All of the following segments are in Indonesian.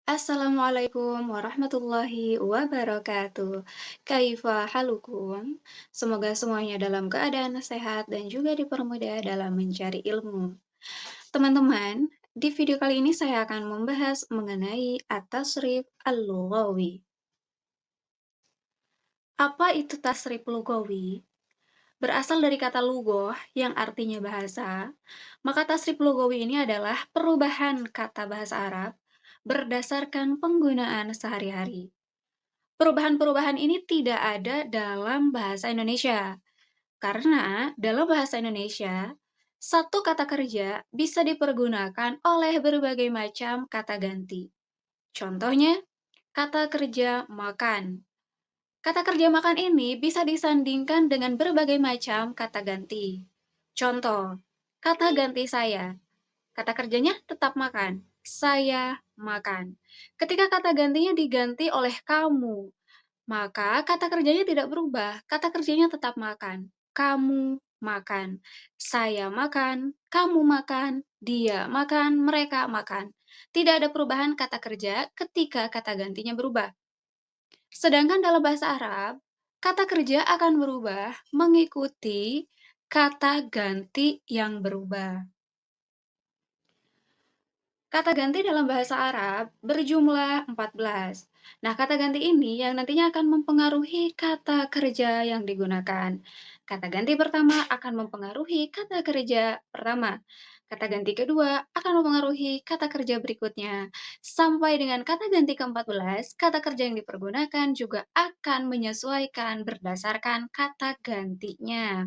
Assalamualaikum warahmatullahi wabarakatuh. Kaifa halukum? Semoga semuanya dalam keadaan sehat dan juga dipermudah dalam mencari ilmu. Teman-teman, di video kali ini saya akan membahas mengenai at-tasrif al-lughawi. Apa itu tasrif lughawi? Berasal dari kata lughoh yang artinya bahasa, maka tasrif lughawi ini adalah perubahan kata bahasa Arab berdasarkan penggunaan sehari-hari. Perubahan-perubahan ini tidak ada dalam bahasa Indonesia, karena dalam bahasa Indonesia, satu kata kerja bisa dipergunakan oleh berbagai macam kata ganti. Contohnya, kata kerja makan. Kata kerja makan ini bisa disandingkan dengan berbagai macam kata ganti. Contoh, kata ganti saya. Kata kerjanya tetap makan. Saya makan. Ketika kata gantinya diganti oleh kamu, maka kata kerjanya tidak berubah, kata kerjanya tetap makan. Kamu makan, saya makan, kamu makan, dia makan, mereka makan. Tidak ada perubahan kata kerja ketika kata gantinya berubah. Sedangkan dalam bahasa Arab, kata kerja akan berubah mengikuti kata ganti yang berubah. Kata ganti dalam bahasa Arab berjumlah 14. Nah, kata ganti ini yang nantinya akan mempengaruhi kata kerja yang digunakan. Kata ganti pertama akan mempengaruhi kata kerja pertama. Kata ganti kedua akan mempengaruhi kata kerja berikutnya. Sampai dengan kata ganti ke-14, kata kerja yang dipergunakan juga akan menyesuaikan berdasarkan kata gantinya.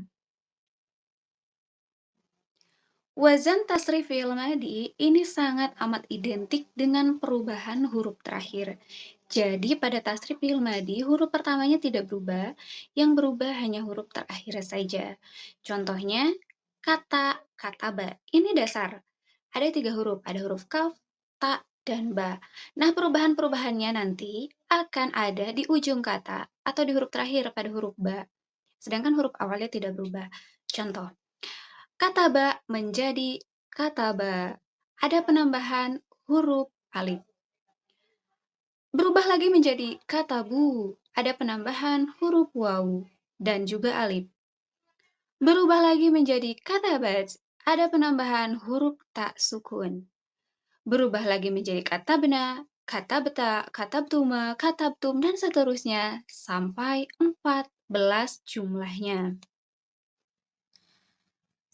Wazan tasrifil madi ini sangat amat identik dengan perubahan huruf terakhir. Jadi pada tasrifil madi huruf pertamanya tidak berubah, yang berubah hanya huruf terakhir saja. Contohnya, kata kataba. Ini dasar. Ada 3 huruf, ada huruf kaf, ta, dan ba. Nah, perubahan-perubahannya nanti akan ada di ujung kata atau di huruf terakhir pada huruf ba. Sedangkan huruf awalnya tidak berubah. Contoh, kataba menjadi kataba. Ada penambahan huruf alif. Berubah lagi menjadi katabu. Ada penambahan huruf wawu dan juga alif. Berubah lagi menjadi katabat. Ada penambahan huruf tak sukun. Berubah lagi menjadi katabna, katabta, katabtuma, katabtum, dan seterusnya sampai 14 jumlahnya.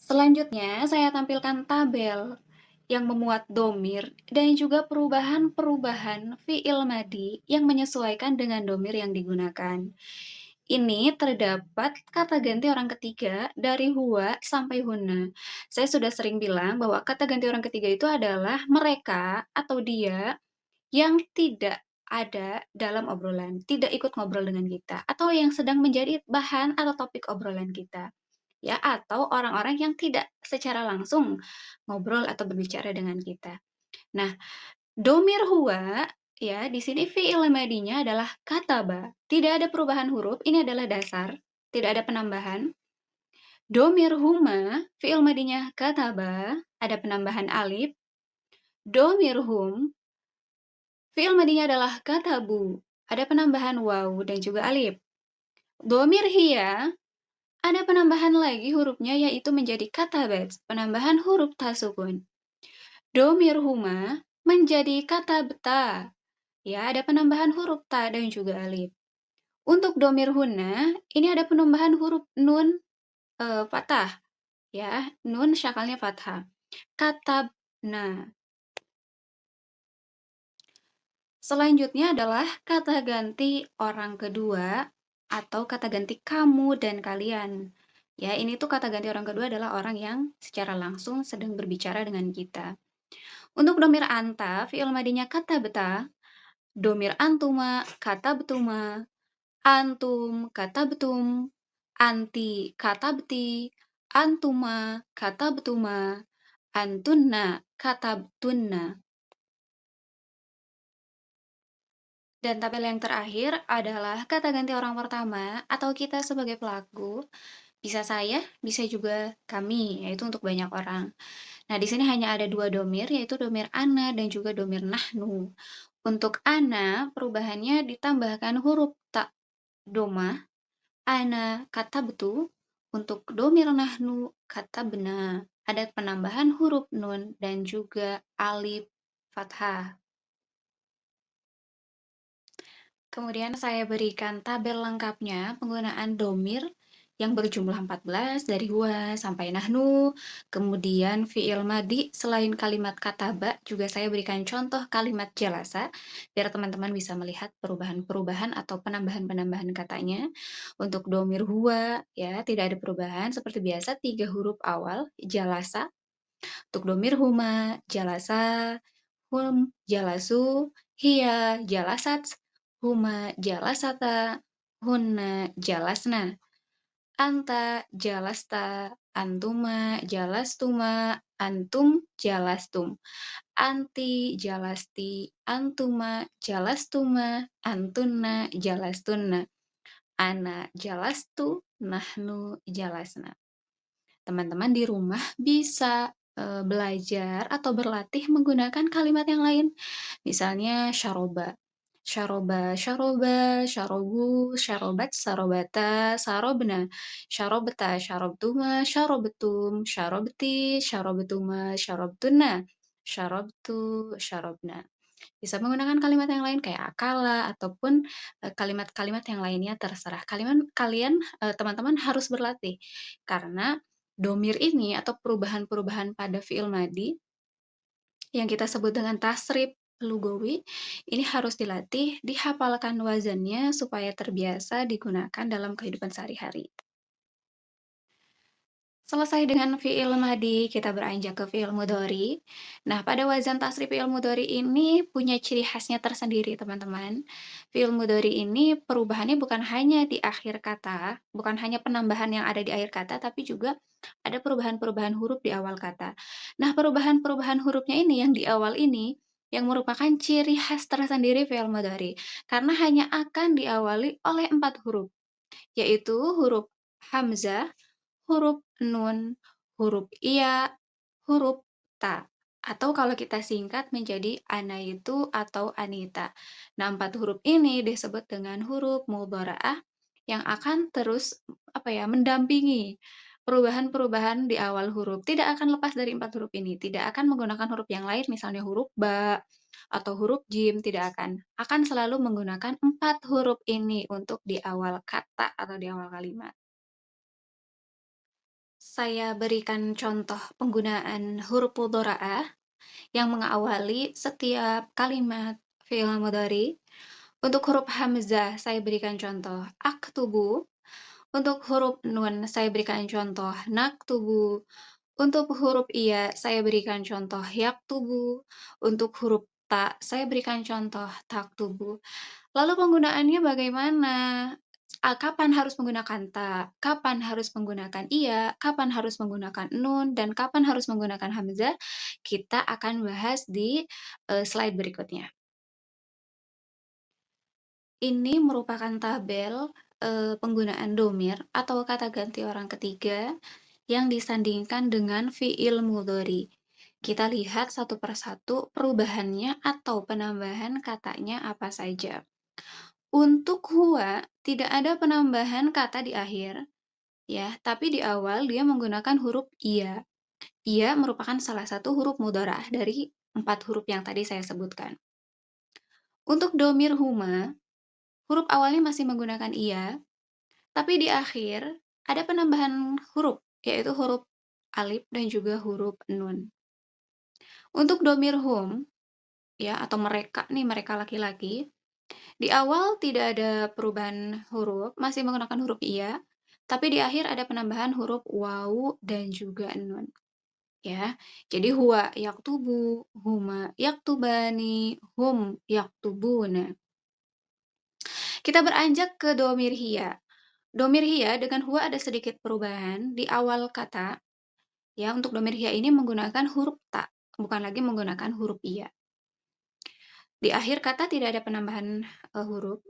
Selanjutnya, saya tampilkan tabel yang memuat domir dan juga perubahan-perubahan fi'il madi yang menyesuaikan dengan domir yang digunakan. Ini terdapat kata ganti orang ketiga dari huwa sampai hunna. Saya sudah sering bilang bahwa kata ganti orang ketiga itu adalah mereka atau dia yang tidak ada dalam obrolan, tidak ikut ngobrol dengan kita, atau yang sedang menjadi bahan atau topik obrolan kita. Ya, atau orang-orang yang tidak secara langsung ngobrol atau berbicara dengan kita. Nah, domir huwa, ya, di sini fi'il madinya adalah kataba. Tidak ada perubahan huruf, ini adalah dasar, tidak ada penambahan. Domir huma, fi'il madinya kataba, ada penambahan alif. Domir hum, fi'il madinya adalah katabu, ada penambahan wawu dan juga alif. Domir hiya, ada penambahan lagi hurufnya yaitu menjadi katabat, penambahan huruf tasukun. Domir huma menjadi kata beta. Ya, ada penambahan huruf ta dan juga alif. Untuk domir huna, ini ada penambahan huruf nun fathah. Ya, nun syakalnya fathah. Katabna. Selanjutnya adalah kata ganti orang kedua atau kata ganti kamu dan kalian. Ya, ini tuh kata ganti orang kedua adalah orang yang secara langsung sedang berbicara dengan kita. Untuk domir anta, fi'il madinya kata beta, domir antuma, kata betuma, antum, kata betum, anti, kata beti, antuma, kata betuma, antunna, kata betunna. Dan tabel yang terakhir adalah kata ganti orang pertama atau kita sebagai pelaku. Bisa saya, bisa juga kami, yaitu untuk banyak orang. Nah, di sini hanya ada 2 domir, yaitu domir ana dan juga domir nahnu. Untuk ana, perubahannya ditambahkan huruf ta, domah, ana kata betul. Untuk domir nahnu, kata benar. Ada penambahan huruf nun dan juga alif fathah. Kemudian saya berikan tabel lengkapnya penggunaan domir yang berjumlah 14 dari huwa sampai nahnu. Kemudian fi'il madi selain kalimat kataba juga saya berikan contoh kalimat jalasa biar teman-teman bisa melihat perubahan-perubahan atau penambahan-penambahan katanya. Untuk domir huwa ya tidak ada perubahan seperti biasa 3 huruf awal jalasa. Untuk domir huma jalasa, hum jalasu, hiya jalasat, huma jalasata, hunna jalasna, anta jalasta, antuma jalastuma, antum jalastum, anti jalasti, antuma jalastuma, antunna jalastunna, ana jalastu, nahnu jalasna. Teman-teman di rumah bisa, belajar atau berlatih menggunakan kalimat yang lain. Misalnya syaroba, syaroba syaroba, syarobu, syarobat, sarobata, sarobna, syarobata, syarobtuma, syarobetum, syarobti, syarobetuma, syarobtuna, syarobtu, syarobna. Bisa menggunakan kalimat yang lain kayak akala ataupun, kalimat-kalimat yang lainnya terserah. Teman-teman harus berlatih. Karena domir ini atau perubahan-perubahan pada fiil madi yang kita sebut dengan tasrif lugawi, ini harus dilatih, dihafalkan wazannya supaya terbiasa digunakan dalam kehidupan sehari-hari. Selesai dengan fi'il madi, kita beranjak ke fi'il mudhari. Nah, pada wazan tasrif fi'il mudhari ini punya ciri khasnya tersendiri, teman-teman. Fi'il mudhari ini perubahannya bukan hanya di akhir kata, bukan hanya penambahan yang ada di akhir kata, tapi juga ada perubahan-perubahan huruf di awal kata. Nah, perubahan-perubahan hurufnya ini yang di awal ini yang merupakan ciri khas tersendiri fi'il mudhari, karena hanya akan diawali oleh 4 huruf, yaitu huruf hamzah, huruf nun, huruf iya, huruf ta, atau kalau kita singkat menjadi anaitu atau anita. Nah, 4 huruf ini disebut dengan huruf mudharaah yang akan terus, mendampingi perubahan-perubahan di awal huruf. Tidak akan lepas dari 4 huruf ini, tidak akan menggunakan huruf yang lain, misalnya huruf ba atau huruf jim, tidak akan. Akan selalu menggunakan 4 huruf ini untuk di awal kata atau di awal kalimat. Saya berikan contoh penggunaan huruf mudharaah yang mengawali setiap kalimat fi'il mudhari. Untuk huruf hamzah saya berikan contoh aktubu, untuk huruf nun saya berikan contoh naktubu, untuk huruf iya saya berikan contoh yaktubu, untuk huruf ta saya berikan contoh taktubu. Lalu penggunaannya bagaimana? Kapan harus menggunakan ta, kapan harus menggunakan iya, kapan harus menggunakan nun, dan kapan harus menggunakan hamzah, kita akan bahas di, slide berikutnya. Ini merupakan tabel, penggunaan domir atau kata ganti orang ketiga yang disandingkan dengan fi'il mudhari. Kita lihat satu persatu perubahannya atau penambahan katanya apa saja. Untuk huwa, tidak ada penambahan kata di akhir, ya, tapi di awal dia menggunakan huruf iya. Iya merupakan salah satu huruf mudharaah dari 4 huruf yang tadi saya sebutkan. Untuk domir huma, huruf awalnya masih menggunakan iya, tapi di akhir ada penambahan huruf, yaitu huruf alif dan juga huruf nun. Untuk domir hum, ya, atau mereka nih, mereka laki-laki, di awal tidak ada perubahan huruf, masih menggunakan huruf iya, tapi di akhir ada penambahan huruf wawu dan juga nun, ya. Jadi huwa yaktubu, huma yaktubani, hum yaktubuna. Kita beranjak ke domir hiya. Domir hiya dengan huwa ada sedikit perubahan di awal kata, ya. Untuk domir hiya ini menggunakan huruf ta, bukan lagi menggunakan huruf iya. Di akhir kata tidak ada penambahan huruf,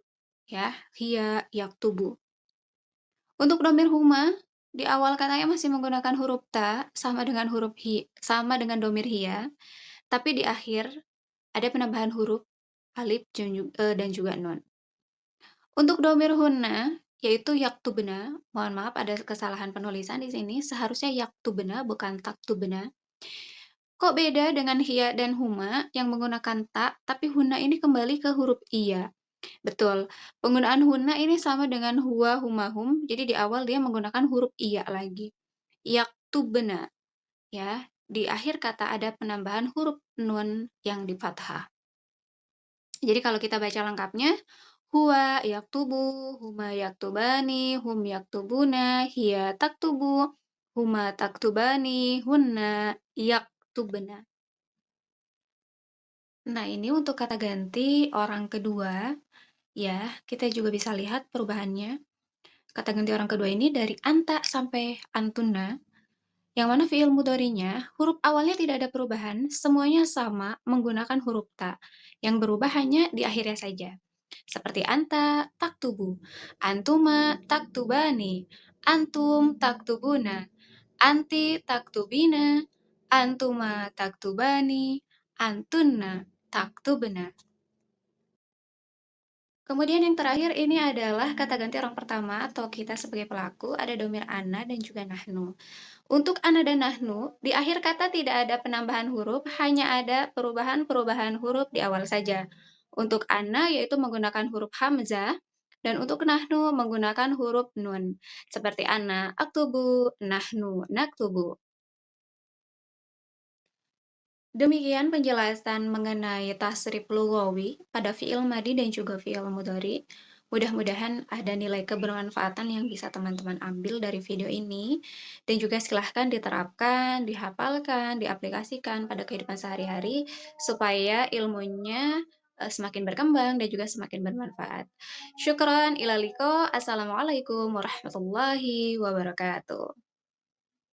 ya, hiya yaktubu. Untuk domir huma, di awal katanya masih menggunakan huruf ta, sama dengan domir hiya, tapi di akhir ada penambahan huruf, alif dan juga nun. Untuk domir hunna, yaitu yaktubna, mohon maaf ada kesalahan penulisan di sini, seharusnya yaktubna bukan taktubna. Kok beda dengan hiya dan huma yang menggunakan ta, tapi hunna ini kembali ke huruf iya? Betul, penggunaan hunna ini sama dengan huwa, huma, hum, jadi di awal dia menggunakan huruf iya lagi. Yaktubna, ya, di akhir kata ada penambahan huruf nun yang di fathah. Jadi kalau kita baca lengkapnya, huwa yaktubu, huma yaktubani, hum yaktubuna, hiya taktubu, huma taktubani, hunna yaktubna. Nah, ini untuk kata ganti orang kedua, ya, kita juga bisa lihat perubahannya. Kata ganti orang kedua ini dari anta sampai antuna, yang mana fiil mudhari'nya huruf awalnya tidak ada perubahan, semuanya sama menggunakan huruf ta. Yang berubah hanya di akhirnya saja. Seperti anta taktubu, antuma taktubani, antum taktubuna, anti taktubina, antuma taktubani, antunna taktubna. Kemudian yang terakhir ini adalah kata ganti orang pertama atau kita sebagai pelaku, ada domir ana dan juga nahnu. Untuk ana dan nahnu, di akhir kata tidak ada penambahan huruf, hanya ada perubahan-perubahan huruf di awal saja. Untuk ana yaitu menggunakan huruf hamzah, dan untuk nahnu menggunakan huruf nun. Seperti ana aktubu, nahnu naktubu. Demikian penjelasan mengenai tasrif lughawi pada fiil madi dan juga fiil mudhari. Mudah-mudahan ada nilai kebermanfaatan yang bisa teman-teman ambil dari video ini dan juga silahkan diterapkan, dihafalkan, diaplikasikan pada kehidupan sehari-hari supaya ilmunya semakin berkembang dan juga semakin bermanfaat. Syukran ilaliko. Assalamualaikum warahmatullahi wabarakatuh.